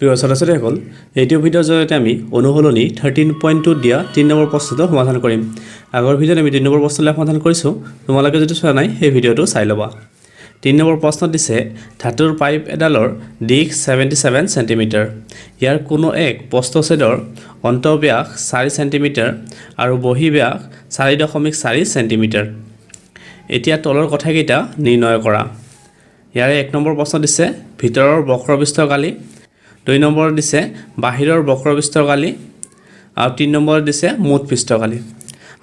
প্ৰিয় ছাত্ৰ-ছাত্ৰীসকল এইটো ভিডিঅ'ৰ জৰিয়তে আমি অনুশীলনী 13.2 দিয়া 3 নম্বৰ প্ৰশ্নটো সমাধান কৰিম। আগৰ ভিডিঅ'ত আমি 3 নম্বৰ প্ৰশ্নটো সমাধান কৰিছোঁ। তোমালোকে যদি চোৱা নাই সেই ভিডিঅ'টো চাই ল'বা। 3 নম্বৰ প্ৰশ্নত দিছে ধাতুৰ পাইপ এডালৰ দিশ 77 সেন্টিমিটাৰ। ইয়াৰ কোনো এক প্ৰস্থচ্ছেদৰ অন্তঃব্যাস 4 সেন্টিমিটাৰ আৰু বহিঃব্যাস 4.4 সেন্টিমিটাৰ। এতিয়া তলৰ কথাকেইটা নিৰ্ণয় কৰা। ইয়াৰে 1 নম্বৰ প্ৰশ্ন দিছে ভিতৰৰ বক্ৰপৃষ্ঠৰ গালি, 2 নম্বৰ দিছে বাহিৰৰ বক্ৰপৃষ্ঠৰ গালি আৰু 3 নম্বৰ দিছে মুঠ পৃষ্ঠৰ গালি।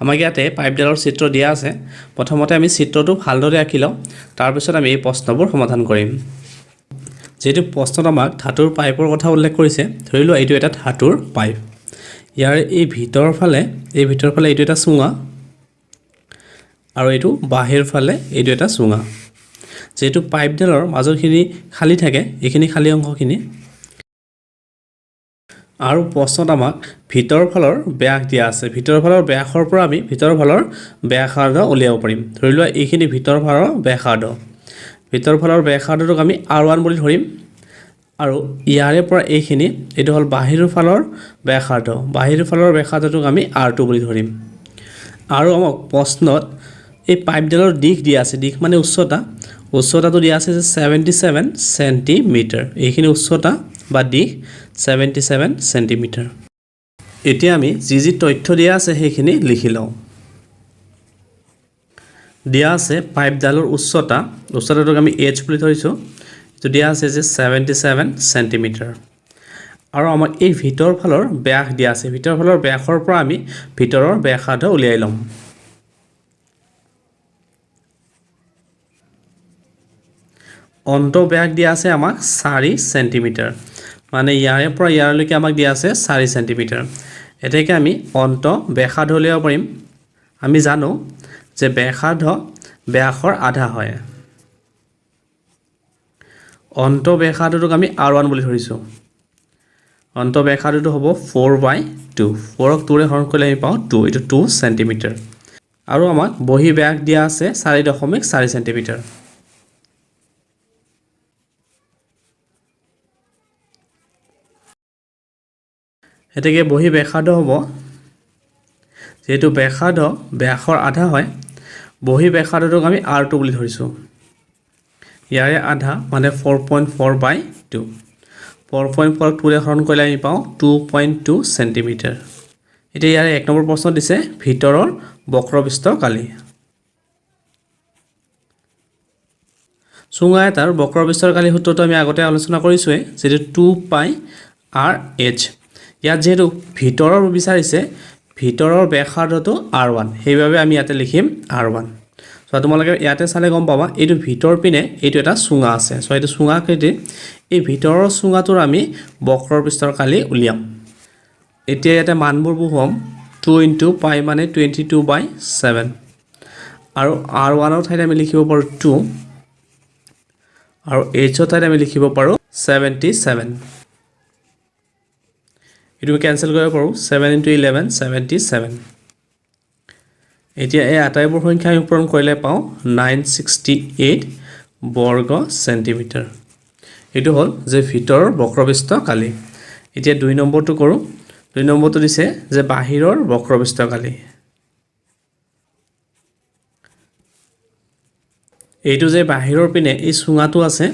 আমাক ইয়াতে পাইপডালৰ চিত্ৰ দিয়া আছে। প্ৰথমতে আমি চিত্ৰটো ভালদৰে আঁকি লওঁ, তাৰ পিছত আমি এই প্ৰশ্নবোৰ সমাধান কৰিম। যেহেতু প্ৰশ্নত আমাক ধাতুৰ পাইপৰ কথা উল্লেখ কৰিছে, ধৰি লোৱা এইটো এটা ধাতুৰ পাইপ। ইয়াৰ এই ভিতৰৰ ফালে এইটো এটা চুঙা আৰু এইটো বাহিৰ ফালে এইটো এটা চুঙা। যেহেতু পাইপডালৰ মাজৰখিনি খালী থাকে, এইখিনি খালী অংশখিনি আৰু প্ৰশ্নত আমাক ভিতৰৰ ফালৰ ব্যাস দিয়া আছে। ভিতৰৰ ফালৰ ব্যাসৰ পৰা আমি ভিতৰৰ ফালৰ ব্যাসাৰ্ধ উলিয়াব পাৰিম। ধৰি লোৱা এইখিনি ভিতৰৰ ফালৰ ব্যাসাৰ্ধ। ভিতৰৰ ফালৰ ব্যাসাৰ্ধটোক আমি R1 বুলি ধৰিম আৰু ইয়াৰে পৰা এইটো হ'ল বাহিৰৰ ফালৰ ব্যাসাৰ্ধ। বাহিৰৰ ফালৰ ব্যাসাৰ্ধটোক আমি R2 বুলি ধৰিম। আৰু আমাক প্ৰশ্নত এই পাইপডালৰ দিশ দিয়া আছে। দিশ মানে উচ্চতাটো দিয়া আছে যে 77 সেন্টিমিটাৰ। এইখিনি উচ্চতা বা দিশ 77 সেন্টিমিটাৰ। এতিয়া আমি যি তথ্য দিয়া আছে সেইখিনি লিখি লওঁ। দিয়া আছে পাইপডালৰ উচ্চতাটোক আমি h বুলি ধৰিছোঁ। এইটো দিয়া আছে যে 77 সেন্টিমিটাৰ। আৰু আমাক এই ভিতৰৰ ফালৰ ব্যাস দিয়া আছে। ভিতৰৰ ফালৰ ব্যাসৰ পৰা আমি ভিতৰৰ ব্যাসাৰ্ধ উলিয়াই ল'ম। অন্তঃব্যাস দিয়া আছে আমাক 4 সেন্টিমিটাৰ। মানে ইয়াৰে পৰা ইয়াৰলৈকে আমাক দিয়া আছে 4 সেন্টিমিটাৰ। এতেকে আমি ব্যাসাৰ্ধ উলিয়াব পাৰিম। আমি জানো যে ব্যাসাৰ্ধ ব্যাসৰ আধা হয়। ব্যাসাৰ্ধটোক আমি R1 বুলি ধৰিছোঁ। ব্যাসাৰ্ধটো হ'ব 4/2। 4ক 2ৰে হৰণ কৰিলে আমি পাওঁ 2। এইটো 2 সেন্টিমিটাৰ। আৰু আমাক বহিঃব্যাস দিয়া আছে 4.4 সেন্টিমিটাৰ। এতেকে বহিঃব্যাসাৰ্ধ হ'ব, যেহেতু ব্যাসাৰ্ধ ব্যাসৰ আধা হয়, বহিঃব্যাসাৰ্ধটোক আমি R2 বুলি ধৰিছোঁ। ইয়াৰে আধা মানে 4.4/2। 4.4ক 2ৰে হৰণ কৰিলে আমি পাওঁ 2.2 সেন্টিমিটাৰ। এতিয়া ইয়াৰে 1 নম্বৰ প্ৰশ্ন দিছে ভিতৰৰ বক্ৰপৃষ্ঠৰ গালি। চুঙা এটাৰ বক্ৰপৃষ্ঠৰ গালি সূত্ৰটো আমি আগতে আলোচনা কৰিছোঁৱে, যিটো 2πRh। ইয়াত যিহেতু ভিতৰৰ বিচাৰিছে, ভিতৰৰ ব্যাসাৰ্ধটো R1, সেইবাবে আমি ইয়াতে লিখিম R1। চ' তোমালোকে ইয়াতে চালে গম পাবা এইটো ভিতৰ পিনে এইটো এটা চুঙা আছে। চ' এইটো চুঙা আকৃতিৰ, এই ভিতৰৰ চুঙাটোৰ আমি বক্ৰপৃষ্ঠৰ গালি উলিয়াম। এতিয়া ইয়াতে মানবোৰ বহুৱাম। 2 × π মানে 22/7 আৰু R1ৰ ঠাইত আমি লিখিব পাৰোঁ 2 আৰু hৰ ঠাইত আমি লিখিব পাৰোঁ 77। এইটো কেনচেল কৰিব পাৰোঁ। 7 × 11 77। এতিয়া এই আটাইবোৰ সংখ্যা আমি পূৰণ কৰিলে পাওঁ 968 বৰ্গ সেন্টিমিটাৰ। এইটো হ'ল যে ভিতৰৰ বক্ৰপৃষ্ঠ গালি। এতিয়া 2 নম্বৰটো কৰোঁ। 2 নম্বৰটো দিছে যে বাহিৰৰ বক্ৰপৃষ্ঠ গালি। এইটো যে বাহিৰৰ পিনে এই চুঙাটো আছে,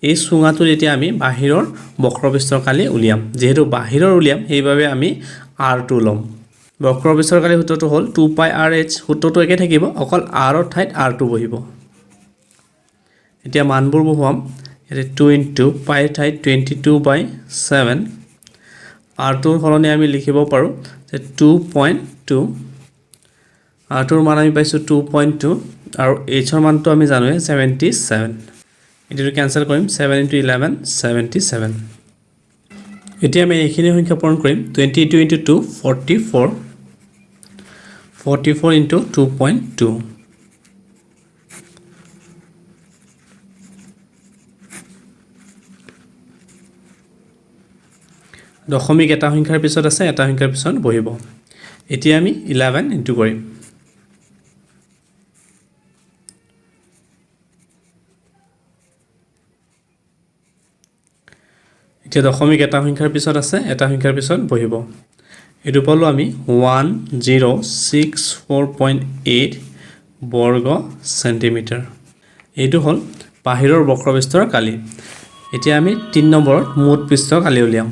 এই চুঙাটোত এতিয়া আমি বাহিৰৰ বক্ৰপৃষ্ঠৰ গালি উলিয়াম। যিহেতু বাহিৰৰ উলিয়াম, সেইবাবে আমি R2 ল'ম। বক্ৰপৃষ্ঠৰ গালি সূত্ৰটো হ'ল 2πRh। সূত্ৰটো একে থাকিব, অকল R ৰ ঠাইত R2 বহিব। এতিয়া মানবোৰ বহুৱাম। ইয়াতে 2 × π ৰ ঠাইত 22/7। R2ৰ সলনি আমি লিখিব পাৰোঁ যে 2.2। R2ৰ মান আমি পাইছোঁ 2.2 আৰু hৰ মানটো আমি জানোৱে 77। এইটো কেনচেল কৰিম। 7 × 11 77। এতিয়া আমি এইখিনি সংখ্যা পূৰণ কৰিম। 22 × 2 44। 44 × 2.2। দশমিক এটা সংখ্যাৰ পিছত আছে, এটা সংখ্যাৰ পিছত বহিব। এতিয়া আমি 11 ইনটু কৰিম। এতিয়া দশমিক এটা সংখ্যাৰ পিছত আছে এটা সংখ্যাৰ পিছত বহিব এটো পালো আমি 1064.8 বৰ্গ সেন্টিমিটাৰ এইটো হল বাহিৰৰ বক্ৰপৃষ্ঠৰ কালি এতিয়া আমি 3 নম্বৰত মুঠ পৃষ্ঠ কালি উলিয়াম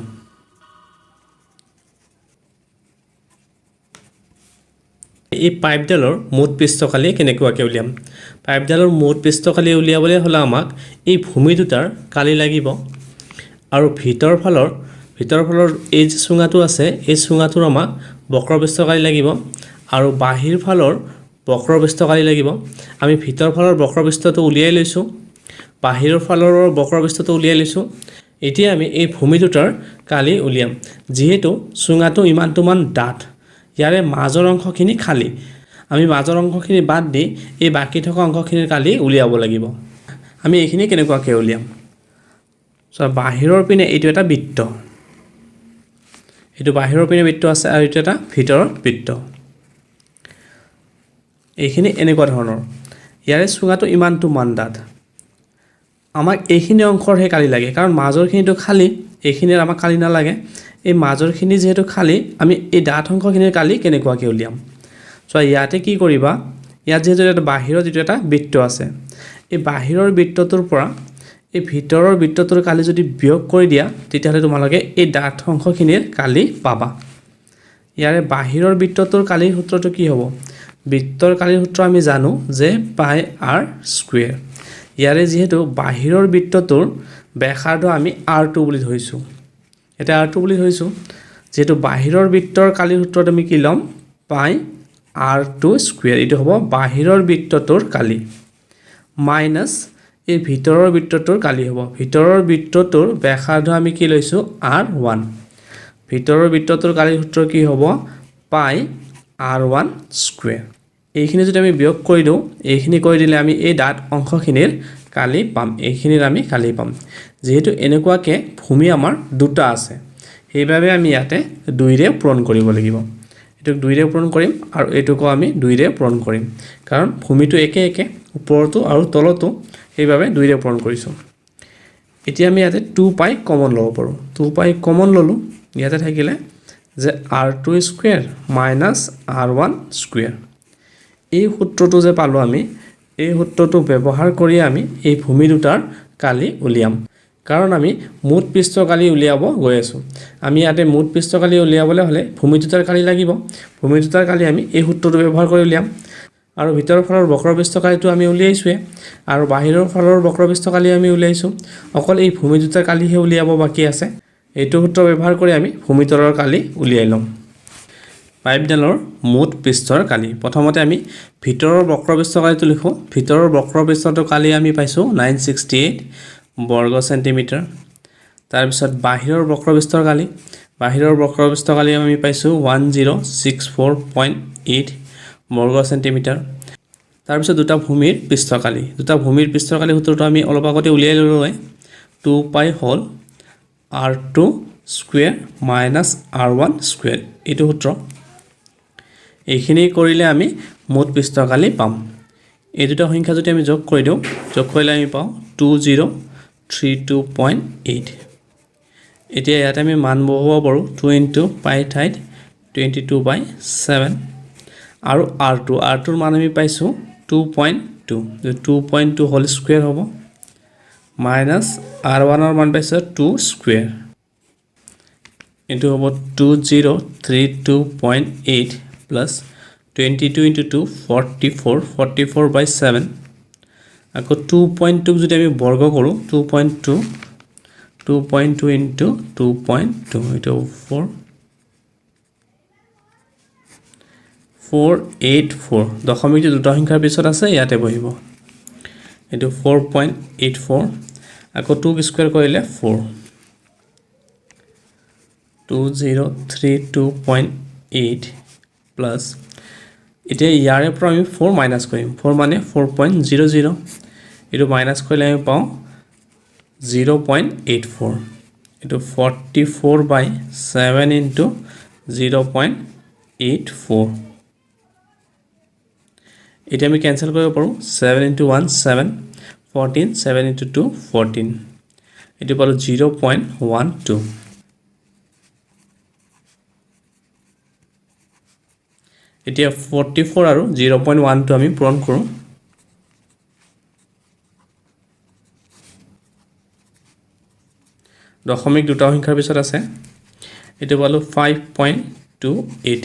এই পাইপডালৰ মুঠ পৃষ্ঠ কালি কেনেকুৱাকৈ উলিয়াম পাইপডালৰ মুঠ পৃষ্ঠ কালি উলিয়াবলৈ হলে আমাক এই ভূমি দুটাৰ কালি লাগিব আৰু ভিতৰ ফালৰ এই যে চুঙাটো আছে এই চুঙাটোৰ আমাক বক্ৰপৃষ্ঠ কালি লাগিব আৰু বাহিৰ ফালৰ বক্ৰপৃষ্ঠ কালি লাগিব আমি ভিতৰ ফালৰ বক্ৰপৃষ্ঠটো উলিয়াই লৈছো বাহিৰৰ ফালৰ বক্ৰপৃষ্ঠটো উলিয়াই লৈছো এতিয়া আমি এই ভূমি দুটাৰ কালি উলিয়াম যেহেতু চুঙাটো ইমানটোমান ডাঠ ইয়াৰে মাজৰ অংশখিনি খালি আমি মাজৰ অংশখিনি বাদ দি এই বাকি থকা অংশখিনিৰ কালি উলিয়াব লাগিব আমি এইখিনি কেনেকুৱাকৈ উলিয়াম সো বাহিৰৰ পিনে এইটো এটা বৃত্ত এইটো বাহিৰৰ পিনে বৃত্ত আছে আৰু এইটো এটা ভিতৰৰ বৃত্ত এইখিনি এনেকুৱা ধৰণৰ ইয়াৰে চুঙাটো ইমানটো মান ডাঠ আমাক এইখিনি অংশৰ হে কালি লাগে কাৰণ মাজৰখিনিটো খালি এইখিনিৰ আমাক কালি নালাগে এই মাজৰখিনি যেহেতু খালি আমি এই ডাঠ অংশখিনিৰ কালি কেনেকুৱাকৈ উলিয়াম সো ইয়াতে কি কৰিবা ইয়াত যেহেতু এটা বাহিৰৰ যেটো এটা বৃত্ত আছে এই বাহিৰৰ বৃত্তটোৰ পৰা এই ভিতৰৰ বৃত্তটোৰ কালি যদি বিয়োগ কৰি দিয়া তেতিয়াহলে তোমালোকে এই ডাঠ অংশখিনিৰ কালি পাবা ইয়াৰে বাহিৰৰ বৃত্তটোৰ কালিৰ সূত্ৰটো কি হ'ব বৃত্তৰ কালিৰ সূত্ৰ আমি জানো যে পাই r স্কয়াৰ ইয়াৰে যেহেতু বাহিৰৰ বৃত্তটোৰ ব্যাসাৰ্ধ আমি r2 বুলি ধৰিছো এটা r2 বুলি ধৰিছো যেহেতু বাহিৰৰ বৃত্তৰ কালিৰ সূত্ৰত আমি কি লম পাই r2 স্কয়াৰ এটো হ'ব বাহিৰৰ বৃত্তটোৰ কালি মাইনাস এই ভিতৰৰ বৃত্তটোৰ কালি হ'ব ভিতৰৰ বৃত্তটোৰ ব্যাসাৰ্ধ আমি কি লৈছো r1 ভিতৰৰ বৃত্তটোৰ কালিৰ সূত্ৰ কি হ'ব পাই r1 স্কয়াৰ এইখিনি যদি আমি বিয়োগ কৰি দিও এইখিনি কৰি দিলে আমি এই ডাঠ অংশখিনিৰ কালি পাম এইখিনিৰ আমি কালি পাম যেহেতু এনেকুৱাকে ভূমি আমাৰ দুটা আছে সেইভাবে আমি ইয়াতে 2 ৰে পূৰণ কৰিব লাগিব এটোক 2 ৰে পূৰণ কৰিম আৰু এটোকো আমি 2 ৰে পূৰণ কৰিম কাৰণ ভূমিটো একে একে ওপৰতো আৰু তলতো সেইভাবে 2 ৰে পূৰণ কৰিছো এতিয়া আমি ইয়াতে 2 পাই কমন লব পাৰো 2 পাই কমন ললো ইয়াতে থাকিলে যে r2 square minus r1 square এই সূত্ৰটো যে পালো আমি এই সূত্ৰটো ব্যৱহাৰ কৰি আমি এই ভূমি দুটাৰ কালি উলিয়াম কাৰণ আমি মুঠ পৃষ্ঠ কালি উলিয়াব গৈ আছো আমি ইয়াতে মুঠ পৃষ্ঠ কালি উলিয়াবলৈ হলে ভূমি দুটাৰ কালি লাগিব ভূমি দুটাৰ কালি আমি এই সূত্ৰটো ব্যৱহাৰ কৰি উলিয়াম আৰু ভিতৰৰ ফালৰ বক্ৰপৃষ্ঠ কালিটো আমি উলিয়াইছোৱে আৰু বাহিৰৰ ফালৰ বক্ৰপৃষ্ঠ কালি আমি উলিয়াইছো অকল এই ভূমি দুটাৰ কালিহে উলিয়াব বাকি আছে এইটো সূত্ৰ ব্যৱহাৰ কৰি আমি ভূমি তলৰ কালি উলিয়াই লম পাইপডালৰ মুঠ পৃষ্ঠৰ কালি প্ৰথমতে আমি ভিতৰৰ বক্ৰপৃষ্ঠ কালিটো লিখো ভিতৰৰ বক্ৰপৃষ্ঠৰ কালি আমি পাইছো 968 বৰ্গ সেন্টিমিটাৰ তাৰ পিছত বাহিৰৰ বক্ৰপৃষ্ঠৰ কালি আমি পাইছো 1064.8 বৰ্গ সেন্টিমিটাৰ তাৰ পিছত দুটা ভূমিৰ পৃষ্ঠৰ কালি সূত্ৰটো আমি অলপ আগতে উলিয়াই ললো 2 পাই হল r2 square minus r1 square এইটো সূত্ৰ এইখিনি কৰিলে আমি মুঠ পৃষ্ঠৰ কালি পাম এই দুটা সংখ্যা যদি আমি যোগ কৰি দিও যোগ কৰিলে আমি পাও 2032.8 এতিয়া ইয়াতে আমি মান বহাব পাৰো 2 * পাই ঠাইত 22/7 আৰু r2 ৰ মান আমি পাইছো 2.2 2.2 হোল স্কয়াৰ হ'ব মাইনাস r1 ৰ মান পাইছো 2 স্কয়াৰ ইনটু হ'ব 2032.8 plus 22 into 2 44/7 আকৌ 2.2 যদি আমি বৰ্গ কৰো 2.2 into 2.2 এটা 484 দশমিকটো দুটা সংখ্যাৰ পিছত আছে ইয়াতে বহিব এটো 4.84 আকৌ 2 স্কয়াৰ কৰিলে 4 2032.8 plus এতিয়া ইয়াৰে পৰা আমি 4 মাইনাস কৰিম 4 মানে 4.00 এটো মাইনাস কৰিলে আমি পাও 0.84 এটো 44/7 into 0.84 এটা আমি ক্যান্সেল কৰিব পাৰো 7 into 1 7 14 7 into 2 14 এইটো পালোঁ 0.12 এতিয়া 44 আৰু 0.12 আমি পূৰণ কৰোঁ দশমিক দুটা সংখ্যাৰ পিছত আছে এইটো পালোঁ 5.28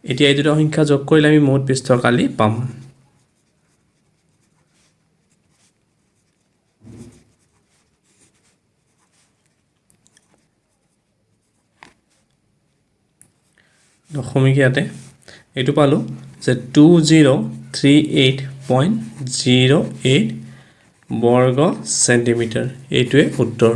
এতিয়া এই দুটা সংখ্যা যোগ কৰিলে আমি মুঠ পৃষ্ঠৰ কালি পাম দশমিক ইয়াতে এইটো পালোঁ যে 2038.08 বৰ্গ সেন্টিমিটাৰ এইটোৱে উত্তৰ